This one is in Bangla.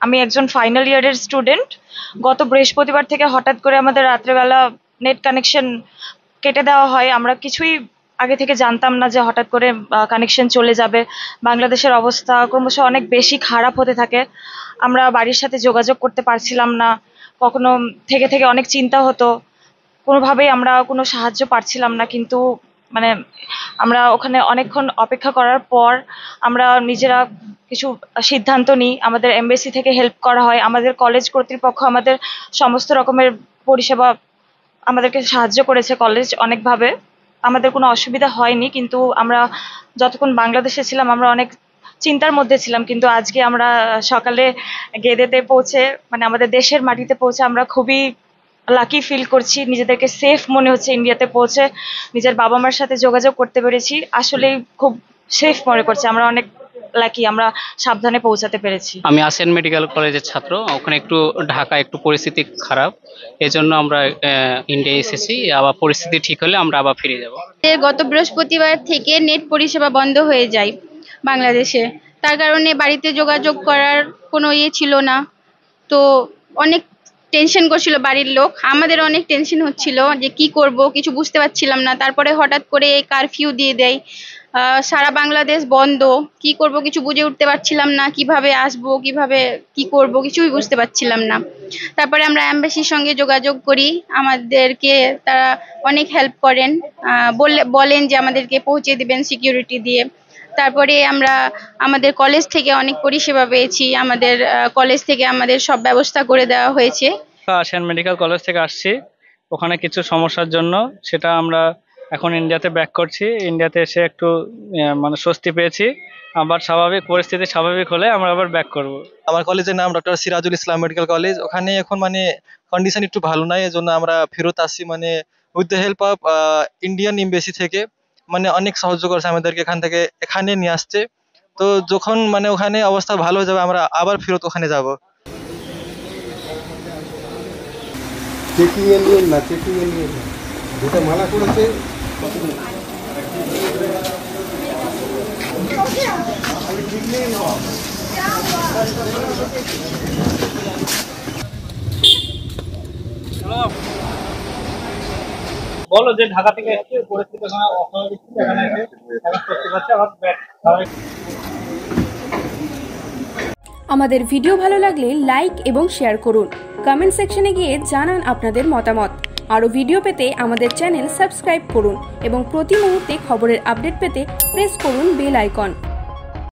আমি একজন ফাইনাল ইয়ারের স্টুডেন্ট। গত বৃহস্পতিবার থেকে হঠাৎ করে আমাদের রাত্রেবেলা নেট কানেকশন কেটে দেওয়া হয়। আমরা কিছুই আগে থেকে জানতাম না যে হঠাৎ করে কানেকশন চলে যাবে। বাংলাদেশের অবস্থা ক্রমশ অনেক বেশি খারাপ হতে থাকে। আমরা বাড়ির সাথে যোগাযোগ করতে পারছিলাম না। কখনো থেকে থেকে অনেক চিন্তা হতো, কোনোভাবেই আমরা কোনো সাহায্য পাচ্ছিলাম না। কিন্তু মানে আমরা ওখানে অনেকক্ষণ অপেক্ষা করার পর আমরা নিজেরা কিছু সিদ্ধান্ত নিই। আমাদের এমবেসি থেকে হেল্প করা হয়, আমাদের কলেজ কর্তৃপক্ষ আমাদের সমস্ত রকমের পরিষেবা আমাদেরকে সাহায্য করেছে কলেজ অনেকভাবে। আমাদের কোনো অসুবিধা হয়নি, কিন্তু আমরা যতক্ষণ বাংলাদেশে ছিলাম আমরা অনেক চিন্তার মধ্যে ছিলাম। কিন্তু আজকে আমরা সকালে গেদেতে পৌঁছে, মানে আমাদের দেশের মাটিতে পৌঁছে আমরা খুবই লাকি ফিল করছি। নিজেদেরকে সেফ মনে হচ্ছে। ইন্ডিয়াতে পৌঁছে নিজের বাবা মার সাথে যোগাযোগ করতে পেরেছি। আসলেই খুব সেফ মনে করছি। আমরা অনেক লাকি, আমরা সাবধানে পৌঁছাতে পেরেছি। আমি আসিয়ান মেডিকেল কলেজের ছাত্র। ওখানে একটু ঢাকা একটু পরিস্থিতি খারাপ, এজন্য আমরা ইন্ডিয়া এসেছি। আবার পরিস্থিতি ঠিক হলে আমরা আবার ফিরে যাব। গত বৃহস্পতিবার থেকে নেট পরিষেবা বন্ধ হয়ে যায় বাংলাদেশে। তার কারণে বাড়িতে যোগাযোগ করার কোনো ছিল না। তো অনেক টেনশন করছিল বাড়ির লোক, আমাদের অনেক টেনশন হচ্ছিল যে কি করব, কিছু বুঝতে পারছিলাম না। তারপরে হঠাৎ করে কারফিউ দিয়ে দেয়, সারা বাংলাদেশ বন্ধ। কি করব কিছু বুঝে উঠতে পারছিলাম না, কিভাবে আসবো, কিভাবে কি করব কিছুই বুঝতে পারছিলাম না। তারপরে আমরা এমবাসির সঙ্গে যোগাযোগ করি, আমাদেরকে তারা অনেক হেল্প করেন, বলেন যে আমাদেরকে পৌঁছে দিবেন সিকিউরিটি দিয়ে। তারপরে আমরা আমাদের কলেজ থেকে অনেক পরিষেবা পেয়েছি। আমাদের কলেজ থেকে আমাদের সব ব্যবস্থা করে দেওয়া হয়েছে। আসিয়ান মেডিকেল কলেজ থেকে আসছি, ওখানে কিছু সমস্যার জন্য সেটা আমরা এখন ইন্ডিয়াতে ব্যাক করছি। ইন্ডিয়াতে এসে একটু মানে স্বস্তি পেয়েছি। আবার স্বাভাবিক পরিস্থিতি স্বাভাবিক হলে আমরা আবার ব্যাক করব। আমার কলেজের নাম doctor Sirajul Islam medical college. ওখানে এখন মানে কন্ডিশন একটু ভালো নাই, এজন্য আমরা ফেরত আসছি। মানে with the help of Indian embassy থেকে মানে অনেক সাহায্য করছে আমাদেরকে, এখান থেকে এখানে নিয়ে আসছে। তো যখন মানে ওখানে অবস্থা ভালো হয়ে যাবে আমরা আবার ফেরত ওখানে যাব। যেটা মানা করেছে বলো যে ঢাকা থেকে এসে পরিস্থিতি অস্বাভাবিক, এখানে এসে করতে পারছে আবার ব্যাক। আমাদের ভিডিও ভালো লাগলে লাইক এবং শেয়ার করুন। কমেন্ট সেকশনে গিয়ে জানান আপনাদের মতামত। আরও ভিডিও পেতে আমাদের চ্যানেল সাবস্ক্রাইব করুন এবং প্রতি মুহূর্তে খবরের আপডেট পেতে প্রেস করুন বেল আইকন।